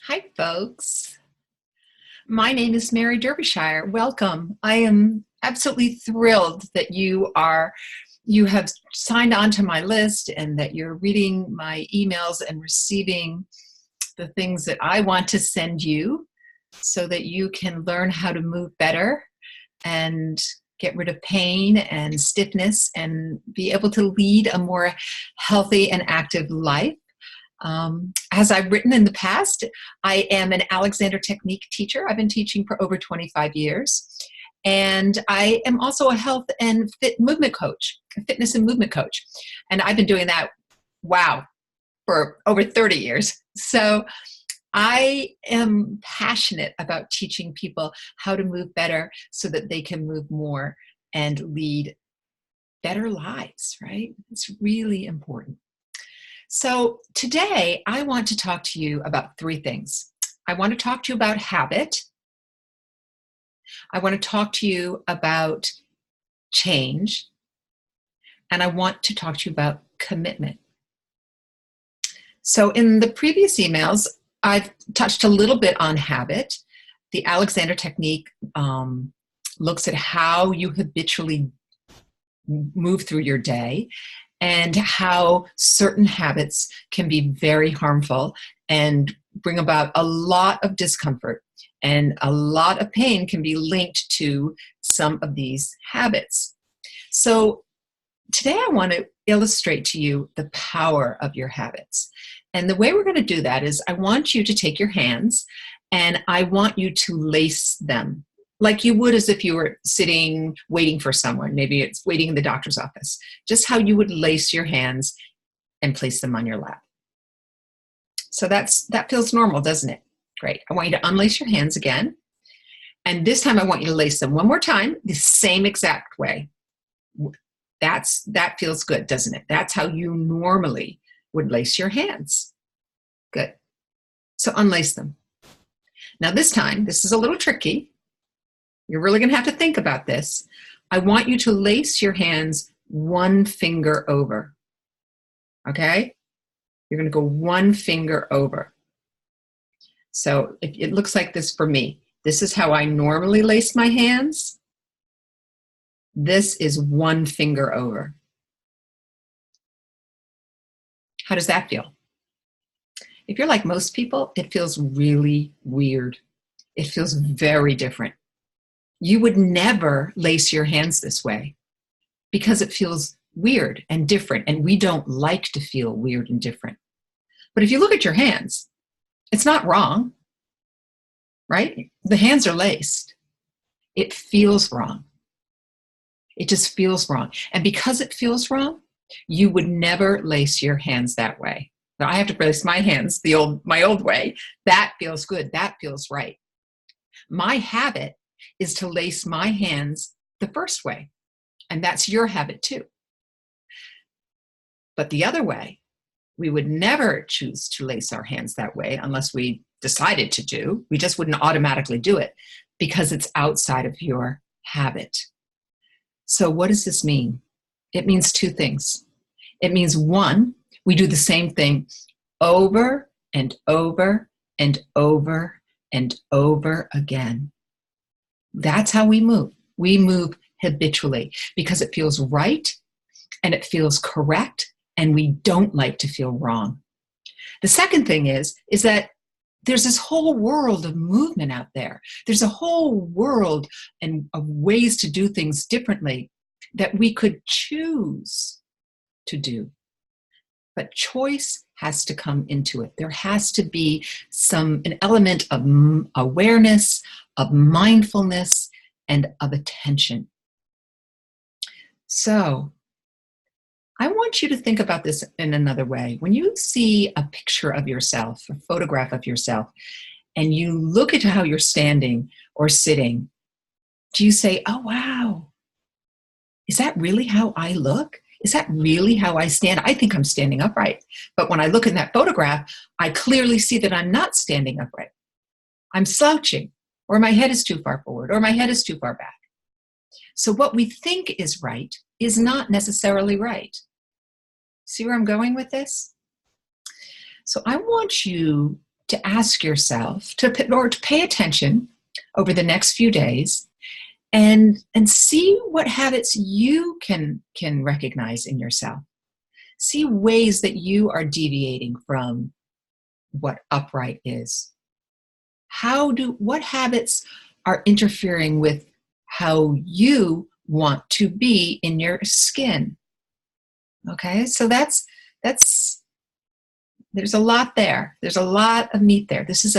Hi, folks. My name is Mary Derbyshire. Welcome. I am absolutely thrilled that you have signed on to my list and that you're reading my emails and receiving the things that I want to send you so that you can learn how to move better and get rid of pain and stiffness and be able to lead a more healthy and active life. As I've written in the past, I am an Alexander Technique teacher. I've been teaching for over 25 years. And I am also a health and movement coach, a fitness and movement coach. And I've been doing that, for over 30 years. So I am passionate about teaching people how to move better so that they can move more and lead better lives, right? It's really important. So today I want to talk to you about three things. I want to talk to you about habit. I want to talk to you about change. And I want to talk to you about commitment. So in the previous emails, I've touched a little bit on habit. The Alexander Technique looks at how you habitually move through your day and how certain habits can be very harmful and bring about a lot of discomfort, and a lot of pain can be linked to some of these habits. So today I want to illustrate to you the power of your habits. And the way we're going to do that is I want you to take your hands and I want you to lace them like you would as if you were sitting waiting for someone. Maybe it's waiting in the doctor's office. Just how you would lace your hands and place them on your lap. So that feels normal, doesn't it? Great. I want you to unlace your hands again. And this time I want you to lace them one more time, the same exact way. That feels good, doesn't it? That's how you normally would lace your hands. Good. So unlace them. Now this time, this is a little tricky. You're really going to have to think about this. I want you to lace your hands one finger over. Okay? You're going to go one finger over. So it looks like this for me. This is how I normally lace my hands. This is one finger over. How does that feel? If you're like most people, it feels really weird. It feels very different. You would never lace your hands this way because it feels weird and different, and we don't like to feel weird and different. But if you look at your hands, it's not wrong, right? The hands are laced. It feels wrong. It just feels wrong. And because it feels wrong, you would never lace your hands that way. Now I have to lace my hands my old way. That feels good. That feels right. My habit is to lace my hands the first way. And that's your habit too. But the other way, we would never choose to lace our hands that way unless we decided to do. We just wouldn't automatically do it because it's outside of your habit. So what does this mean? It means two things. It means one, we do the same thing over and over and over and over again. That's how we move. We move habitually because it feels right and it feels correct, and we don't like to feel wrong. The second thing is that there's this whole world of movement out there. There's a whole world and of ways to do things differently that we could choose to do. But choice has to come into it. There has to be an element of awareness, of mindfulness, and of attention. So I want you to think about this in another way. When you see a picture of yourself, a photograph of yourself, and you look at how you're standing or sitting, do you say, oh, wow, is that really how I look? Is that really how I stand? I think I'm standing upright. But when I look in that photograph, I clearly see that I'm not standing upright. I'm slouching, or my head is too far forward, or my head is too far back. So what we think is right is not necessarily right. See where I'm going with this? So I want you to ask yourself to pay attention over the next few days and see what habits you can recognize in yourself. See ways that you are deviating from what upright is. What habits are interfering with how you want to be in your skin? Okay, so there's a lot there. There's a lot of meat there. This is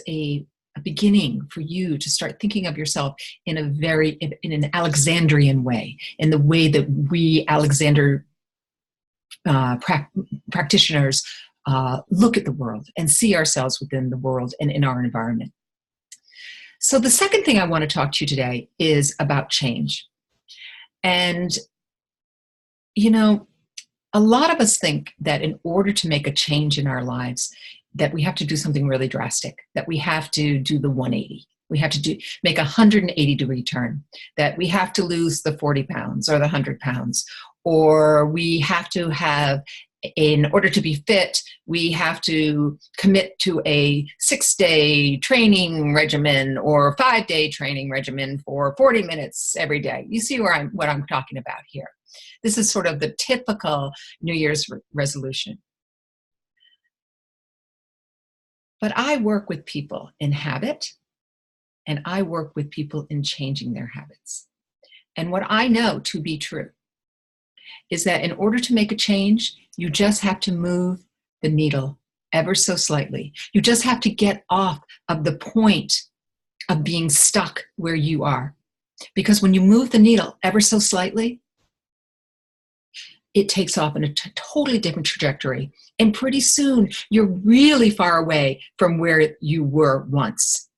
a beginning for you to start thinking of yourself in an Alexandrian way, in the way that we Alexander practitioners look at the world and see ourselves within the world and in our environment. So the second thing I want to talk to you today is about change. And, a lot of us think that in order to make a change in our lives, that we have to do something really drastic, that we have to do the 180. We have to make a 180-degree turn, that we have to lose the 40 pounds or the 100 pounds, or we have to have, in order to be fit, we have to commit to a 6-day training regimen or 5-day training regimen for 40 minutes every day. You see what I'm talking about here. This is sort of the typical New Year's resolution. But I work with people in habit, and I work with people in changing their habits. And what I know to be true is that in order to make a change, you just have to move the needle ever so slightly. You just have to get off of the point of being stuck where you are. Because when you move the needle ever so slightly, it takes off in a totally different trajectory. And pretty soon, you're really far away from where you were once.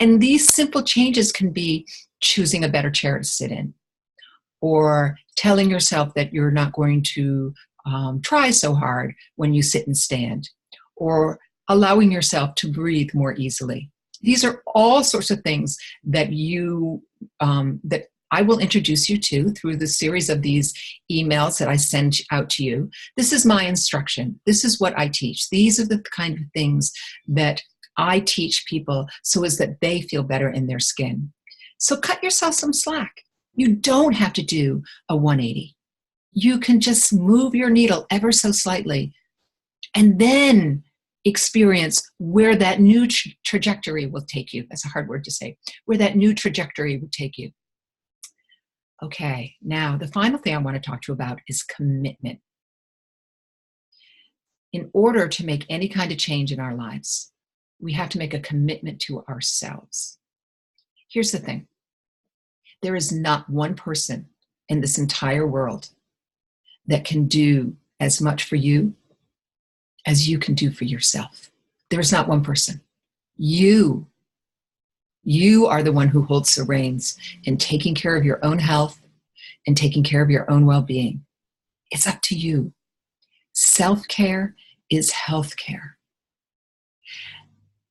And these simple changes can be choosing a better chair to sit in, or telling yourself that you're not going to try so hard when you sit and stand, or allowing yourself to breathe more easily. These are all sorts of things that that I will introduce you to through the series of these emails that I send out to you. This is my instruction. This is what I teach. These are the kind of things that I teach people so as that they feel better in their skin. So cut yourself some slack. You don't have to do a 180. You can just move your needle ever so slightly and then experience where that new trajectory will take you. That's a hard word to say. Where that new trajectory will take you. Okay, now the final thing I want to talk to you about is commitment. In order to make any kind of change in our lives, we have to make a commitment to ourselves. Here's the thing. There is not one person in this entire world that can do as much for you as you can do for yourself. There is not one person. You are the one who holds the reins in taking care of your own health and taking care of your own well-being. It's up to you. Self-care is health-care.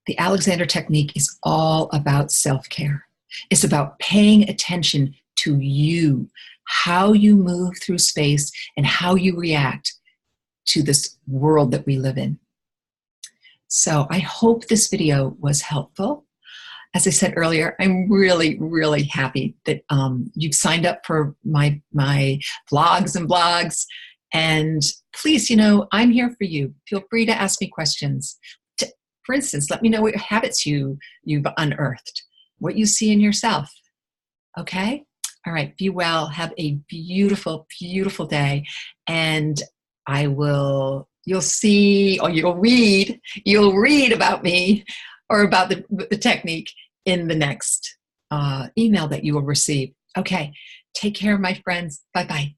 The Alexander Technique is all about self-care. It's about paying attention to you, how you move through space and how you react to this world that we live in. So I hope this video was helpful. As I said earlier, I'm really, really happy that you've signed up for my vlogs and blogs. And please, I'm here for you. Feel free to ask me questions. For instance, let me know what habits you've unearthed, what you see in yourself. Okay? All right. Be well. Have a beautiful, beautiful day. And you'll see, or you'll read about me or about the technique in the next email that you will receive. Okay. Take care, my friends. Bye-bye.